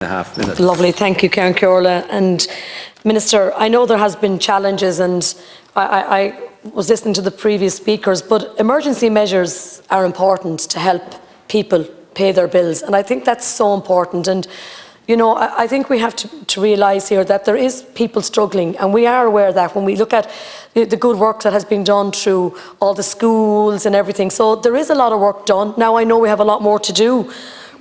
1.5 minutes. Lovely, thank you, Ceann Comhairle. And Minister, I know there has been challenges, and I was listening to the previous speakers, but emergency measures are important to help people pay their bills, and I think that's so important. And you know, I think we have to realise here that there is people struggling, and we are aware of that when we look at the good work that has been done through all the schools and everything. So there is a lot of work done. Now I know we have a lot more to do,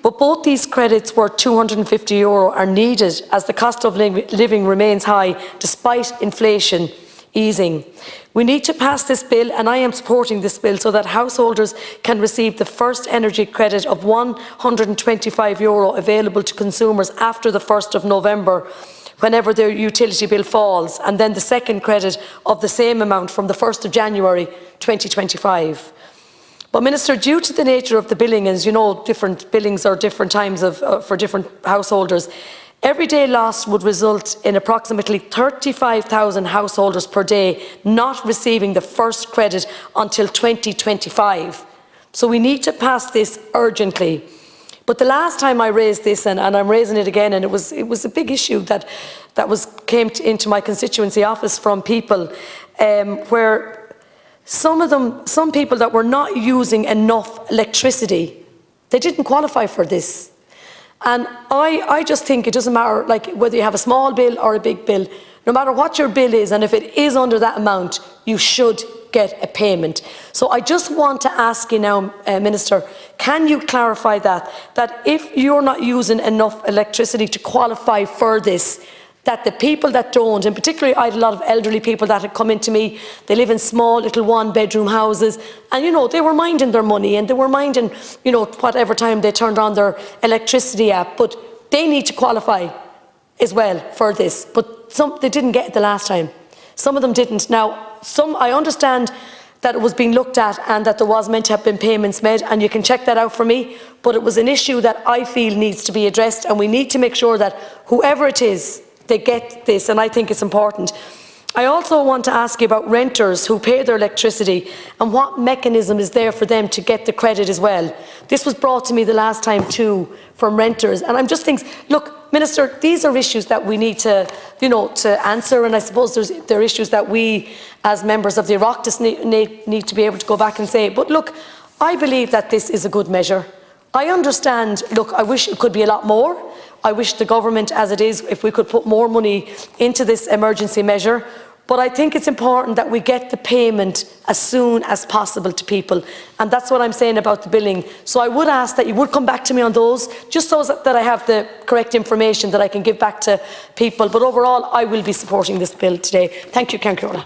but both these credits worth €250 are needed as the cost of living remains high despite inflation easing. We need to pass this bill, and I am supporting this bill, so that householders can receive the first energy credit of €125 available to consumers after the 1st of November, whenever their utility bill falls, and then the second credit of the same amount from the 1st of January 2025. But Minister, due to the nature of the billing, as you know, different billings are different times for different householders, everyday loss would result in approximately 35,000 householders per day not receiving the first credit until 2025. So we need to pass this urgently. But the last time I raised this, and I'm raising it again, and it was a big issue that came into my constituency office from people, where some people that were not using enough electricity, they didn't qualify for this. And I just think it doesn't matter, like, whether you have a small bill or a big bill, no matter what your bill is, and if it is under that amount, you should get a payment. So I just want to ask you now, Minister, can you clarify that if you're not using enough electricity to qualify for this, that the people that don't, and particularly I had a lot of elderly people that had come into me, they live in small little one-bedroom houses, and you know, they were minding their money, and they were minding, you know, whatever time they turned on their electricity app, but they need to qualify as well for this. But some, they didn't get it the last time. Some of them didn't. Now, I understand that it was being looked at and that there was meant to have been payments made, and you can check that out for me, but it was an issue that I feel needs to be addressed, and we need to make sure that whoever it is, they get this, and I think it's important. I also want to ask you about renters who pay their electricity, and what mechanism is there for them to get the credit as well. This was brought to me the last time too from renters, and I'm just thinking, look, Minister, these are issues that we need to, you know, to answer, and I suppose there are issues that we as members of the Oireachtas need to be able to go back and say, but look, I believe that this is a good measure. I understand, look, I wish it could be a lot more. I wish the government, as it is, if we could put more money into this emergency measure, but I think it's important that we get the payment as soon as possible to people, and that's what I'm saying about the billing. So I would ask that you would come back to me on those, just so that I have the correct information that I can give back to people. But overall, I will be supporting this bill today. Thank you, Ceann Comhairle.